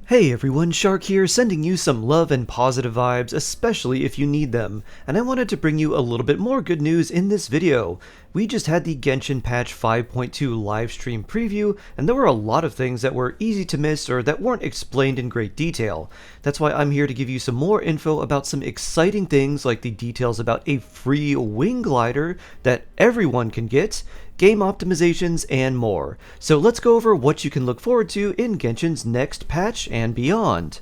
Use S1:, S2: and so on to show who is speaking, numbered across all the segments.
S1: Hey everyone, Shark here, sending you some love and positive vibes, especially if you need them. And I wanted to bring you a little bit more good news in this video. We just had the Genshin patch 5.2 livestream preview, and there were a lot of things that were easy to miss or that weren't explained in great detail. That's why I'm here to give you some more info about some exciting things like the details about a free wing glider that everyone can get, game optimizations, and more. So let's go over what you can look forward to in Genshin's next patch and beyond.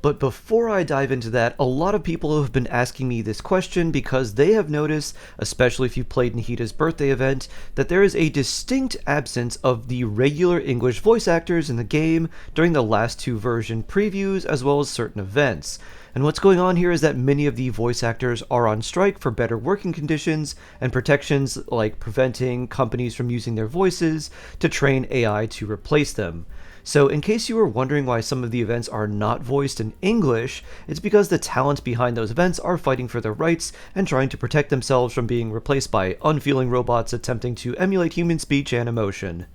S1: But before I dive into that, a lot of people have been asking me this question because they have noticed, especially if you played Nahita's birthday event, that there is a distinct absence of the regular English voice actors in the game during the last two version previews as well as certain events. And what's going on here is that many of the voice actors are on strike for better working conditions and protections like preventing companies from using their voices to train AI to replace them. So in case you were wondering why some of the events are not voiced in English, it's because the talent behind those events are fighting for their rights and trying to protect themselves from being replaced by unfeeling robots attempting to emulate human speech and emotion.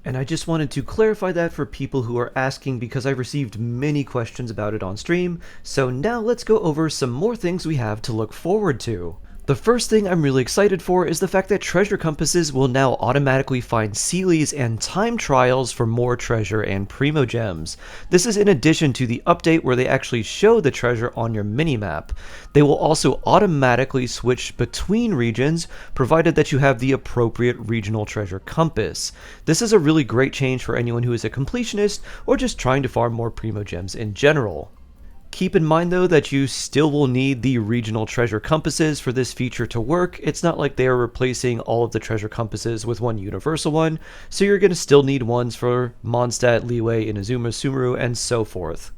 S1: And I just wanted to clarify that for people who are asking because I received many questions about it on stream, so now let's go over some more things we have to look forward to. The first thing I'm really excited for is the fact that treasure compasses will now automatically find seelies and time trials for more treasure and primo gems. This is in addition to the update where they actually show the treasure on your minimap. They will also automatically switch between regions provided that you have the appropriate regional treasure compass. This is a really great change for anyone who is a completionist or just trying to farm more primo gems in general. Keep in mind though that you still will need the regional treasure compasses for this feature to work. It's not like they are replacing all of the treasure compasses with one universal one, so you're going to still need ones for Mondstadt, Liyue, Inazuma, Sumeru, and so forth.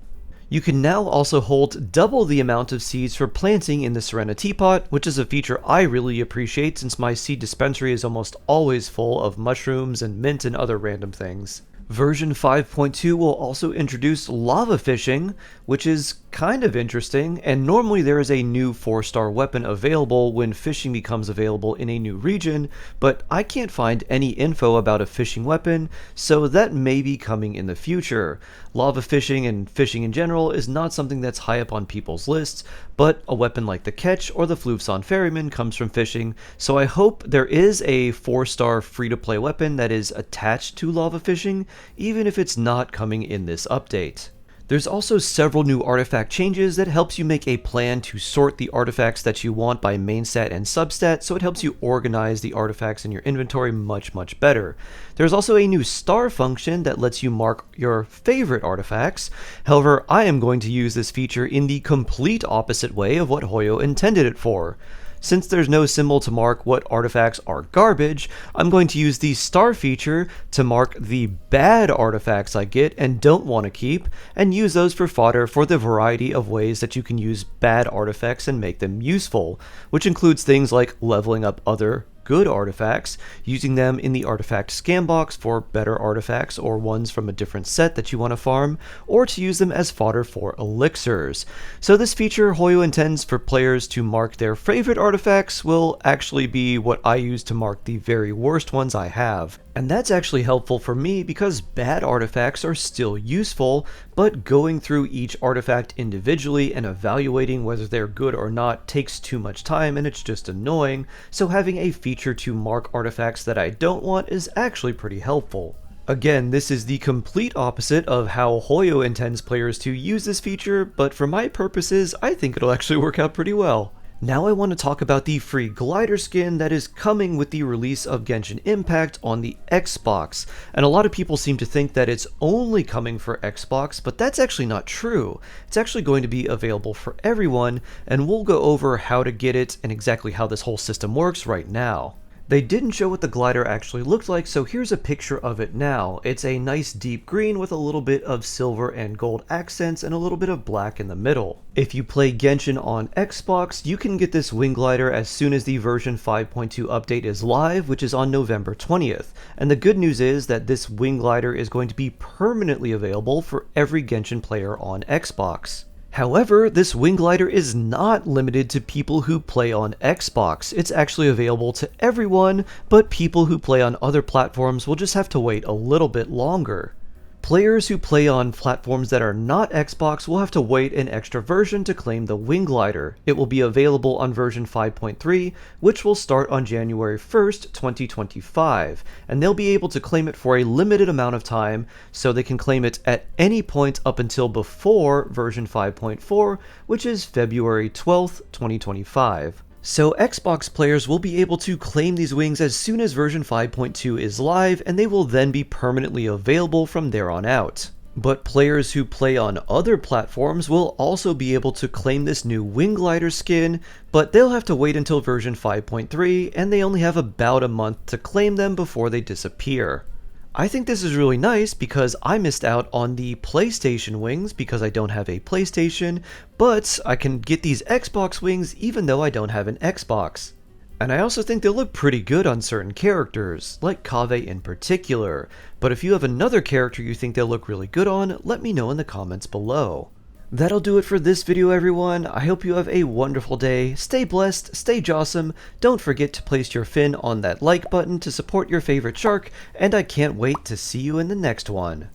S1: You can now also hold double the amount of seeds for planting in the Serena Teapot, which is a feature I really appreciate since my seed dispensary is almost always full of mushrooms and mint and other random things. Version 5.2 will also introduce lava fishing, which is kind of interesting, and normally there is a new 4-star weapon available when fishing becomes available in a new region, but I can't find any info about a fishing weapon, so that may be coming in the future. Lava fishing and fishing in general is not something that's high up on people's lists, but a weapon like the Ketch or the Floofson Ferryman comes from fishing, so I hope there is a 4-star free-to-play weapon that is attached to lava fishing, even if it's not coming in this update. There's also several new artifact changes that helps you make a plan to sort the artifacts that you want by main stat and substat, so it helps you organize the artifacts in your inventory much better. There's also a new star function that lets you mark your favorite artifacts. However, I am going to use this feature in the complete opposite way of what Hoyo intended it for. Since there's no symbol to mark what artifacts are garbage, I'm going to use the star feature to mark the bad artifacts I get and don't want to keep, and use those for fodder for the variety of ways that you can use bad artifacts and make them useful, which includes things like leveling up other good artifacts, using them in the artifact scam box for better artifacts or ones from a different set that you want to farm, or to use them as fodder for elixirs. So this feature Hoyo intends for players to mark their favorite artifacts will actually be what I use to mark the very worst ones I have. And that's actually helpful for me because bad artifacts are still useful, but going through each artifact individually and evaluating whether they're good or not takes too much time and it's just annoying, so having a feature to mark artifacts that I don't want is actually pretty helpful. Again, this is the complete opposite of how Hoyo intends players to use this feature, but for my purposes, I think it'll actually work out pretty well. Now I want to talk about the free glider skin that is coming with the release of Genshin Impact on the Xbox, and a lot of people seem to think that it's only coming for Xbox, but that's actually not true. It's actually going to be available for everyone, and we'll go over how to get it and exactly how this whole system works right now. They didn't show what the glider actually looked like, so here's a picture of it now. It's a nice deep green with a little bit of silver and gold accents and a little bit of black in the middle. If you play Genshin on Xbox, you can get this wing glider as soon as the version 5.2 update is live, which is on November 20th. And the good news is that this wing glider is going to be permanently available for every Genshin player on Xbox. However, this wing glider is not limited to people who play on Xbox. It's actually available to everyone, but people who play on other platforms will just have to wait a little bit longer. Players who play on platforms that are not Xbox will have to wait an extra version to claim the Wing Glider. It will be available on version 5.3, which will start on January 1st, 2025, and they'll be able to claim it for a limited amount of time, so they can claim it at any point up until before version 5.4, which is February 12th, 2025. So Xbox players will be able to claim these wings as soon as version 5.2 is live, and they will then be permanently available from there on out. But players who play on other platforms will also be able to claim this new Wing Glider skin, but they'll have to wait until version 5.3, and they only have about a month to claim them before they disappear. I think this is really nice because I missed out on the PlayStation wings because I don't have a PlayStation, but I can get these Xbox wings even though I don't have an Xbox. And I also think they'll look pretty good on certain characters, like Kaveh in particular, but if you have another character you think they'll look really good on, let me know in the comments below. That'll do it for this video, everyone. I hope you have a wonderful day. Stay blessed, stay jawsome. Don't forget to place your fin on that like button to support your favorite shark, and I can't wait to see you in the next one.